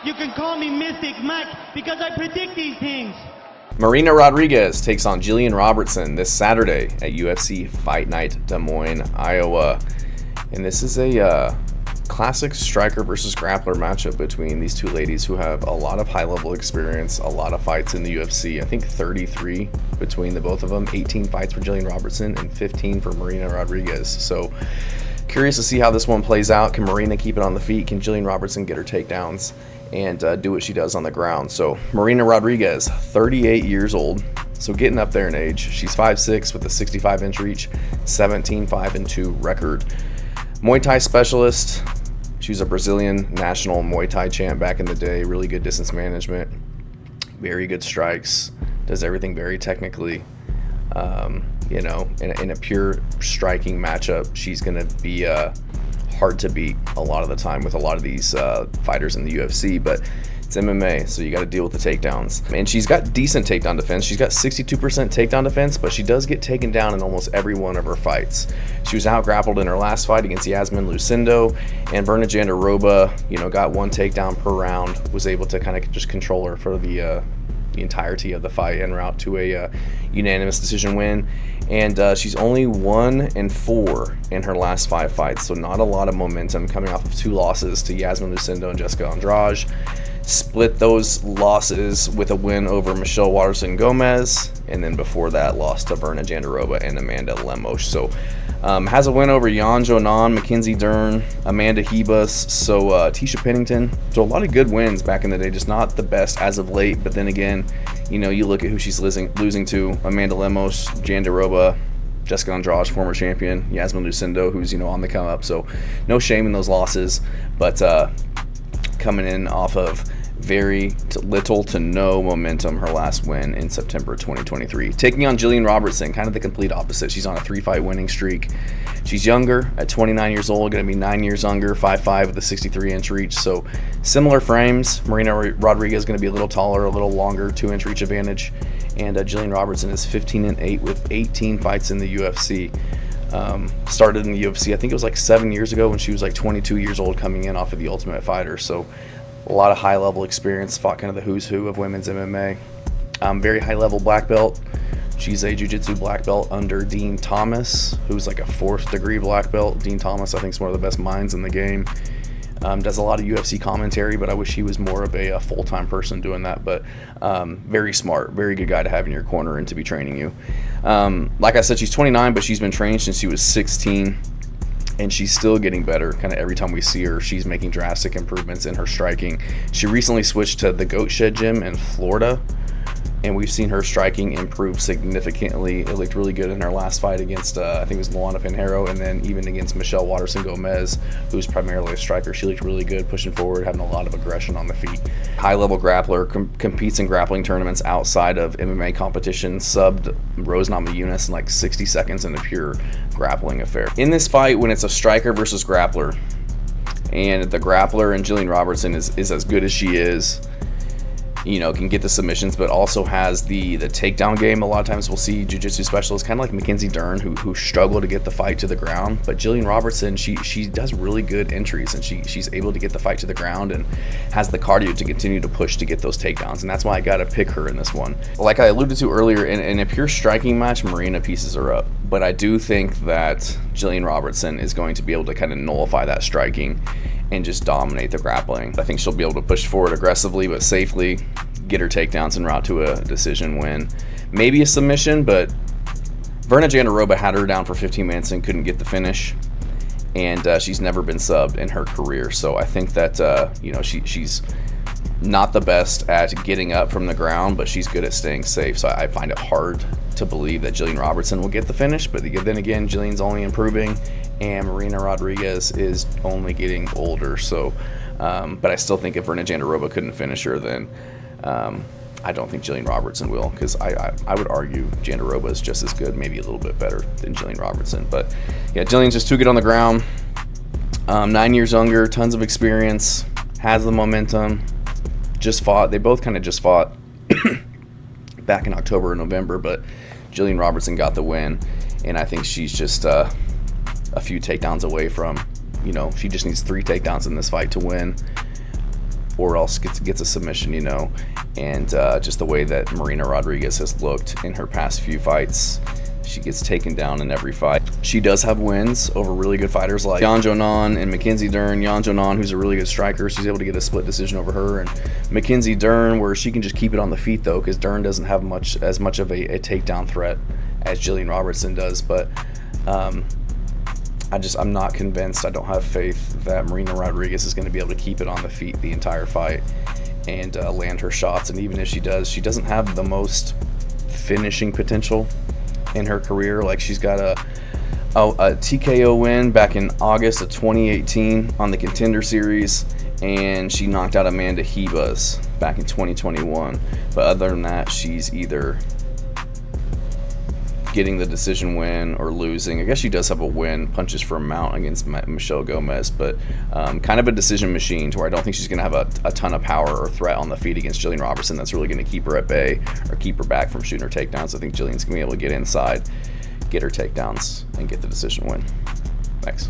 You can call me Mystic Mike because I predict these things. Marina Rodriguez takes on Gillian Robertson this Saturday at UFC Fight Night, Des Moines, Iowa. And this is a classic striker versus grappler matchup between these two ladies who have a lot of high-level experience, a lot of fights in the UFC. I think 33 between the both of them, 18 fights for Gillian Robertson and 15 for Marina Rodriguez. So curious to see how this one plays out. Can Marina keep it on the feet? Can Gillian Robertson get her takedowns and do what she does on the ground? So Marina Rodriguez, 38 years old, so getting up there in age. She's 5'6" with a 65-inch reach, 17-5-2 record. Muay Thai specialist. She was a Brazilian national Muay Thai champ back in the day. Really good distance management, very good strikes, does everything very technically. In a pure striking matchup, she's going to be hard to beat a lot of the time with a lot of these fighters in the UFC, but it's MMA, so you got to deal with the takedowns. And she's got decent takedown defense. She's got 62% takedown defense, but she does get taken down in almost every one of her fights. She was out-grappled in her last fight against Yasmin Lucindo, and Berna Jandiroba, got one takedown per round, was able to kind of just control her for the entirety of the fight en route to a unanimous decision win. And she's only 1-4 in her last 5 fights, so not a lot of momentum, coming off of 2 losses to Yasmin Lucindo and Jessica Andrade. Split those losses with a win over Michelle Waterson-Gomez, and then before that lost to Berna Jandiroba and Amanda Lemos. So has a win over Yan Jonan, Mackenzie Dern, Amanda Hebus, so Tisha Pennington. So a lot of good wins back in the day, just not the best as of late. But then again, you look at who she's losing to: Amanda Lemos, Jandiroba, Jessica Andrade, former champion, Yasmin Lucindo, who's on the come up. So no shame in those losses, but coming in off of very little to no momentum, her last win in September 2023. Taking on Gillian Robertson, kind of the complete opposite. She's on a 3-fight winning streak. She's younger, at 29 years old, going to be 9 years younger, 5'5" with a 63-inch reach. So similar frames. Marina Rodriguez is going to be a little taller, a little longer, 2-inch reach advantage. And Gillian Robertson is 15-8 with 18 fights in the UFC. Started in the UFC, I think it was like 7 years ago when she was like 22 years old, coming in off of the Ultimate Fighter. So a lot of high-level experience, fought kind of the who's who of women's MMA. Very high-level black belt. She's a jiu-jitsu black belt under Dean Thomas, who's like a 4th-degree black belt. Dean Thomas, I think, is one of the best minds in the game. Does a lot of UFC commentary, but I wish he was more of a full-time person doing that. But very smart, very good guy to have in your corner and to be training you. Like I said, she's 29, but she's been training since she was 16. And she's still getting better. Kind of every time we see her, she's making drastic improvements in her striking. She recently switched to the Goat Shed Gym in Florida, and we've seen her striking improve significantly. It looked really good in her last fight against, I think it was Luana Pinheiro, and then even against Michelle Waterson-Gomez, who's primarily a striker. She looked really good, pushing forward, having a lot of aggression on the feet. High-level grappler, competes in grappling tournaments outside of MMA competition, subbed Rose Namajunas in like 60 seconds in a pure grappling affair. In this fight, when it's a striker versus grappler, and the grappler and Gillian Robertson is as good as she is, can get the submissions, but also has the takedown game. A lot of times we'll see jiu-jitsu specialists, kind of like Mackenzie Dern, who struggle to get the fight to the ground. But Gillian Robertson, she does really good entries, and she's able to get the fight to the ground and has the cardio to continue to push to get those takedowns. And that's why I got to pick her in this one. Like I alluded to earlier, in a pure striking match, Marina pieces her up. But I do think that Gillian Robertson is going to be able to kind of nullify that striking and just dominate the grappling. I think she'll be able to push forward aggressively but safely, get her takedowns en route to a decision win. Maybe a submission, but Berna Jandiroba had her down for 15 minutes and couldn't get the finish. And she's never been subbed in her career. So I think that, she's not the best at getting up from the ground, but she's good at staying safe. So I find it hard to believe that Gillian Robertson will get the finish. But then again, Gillian's only improving, and Marina Rodriguez is only getting older. So, but I still think if Berna Jandiroba couldn't finish her, then I don't think Gillian Robertson will, because I would argue Jandiroba is just as good, maybe a little bit better than Gillian Robertson. But yeah, Gillian's just too good on the ground. 9 years younger, tons of experience, has the momentum. They both kind of just fought back in October and November, but Gillian Robertson got the win, and I think she's just a few takedowns away from, she just needs 3 takedowns in this fight to win. or else gets a submission, you know. And just the way that Marina Rodriguez has looked in her past few fights, she gets taken down in every fight. She does have wins over really good fighters like Yan Jonan and Mackenzie Dern. Yan Jonan, who's a really good striker, she's able to get a split decision over her. And Mackenzie Dern, where she can just keep it on the feet though, because Dern doesn't have as much of a takedown threat as Gillian Robertson does. But I'm not convinced. I don't have faith that Marina Rodriguez is going to be able to keep it on the feet the entire fight and land her shots. And even if she does, she doesn't have the most finishing potential in her career. Like, she's got a TKO win back in August of 2018 on the Contender Series, and she knocked out Amanda Ribas back in 2021. But other than that, she's either getting the decision win or losing. I guess she does have a win, punches for a mount against Michelle Gomez, but kind of a decision machine to where I don't think she's going to have a ton of power or threat on the feet against Gillian Robertson that's really going to keep her at bay or keep her back from shooting her takedowns. I think Gillian's going to be able to get inside, get her takedowns, and get the decision win. Thanks.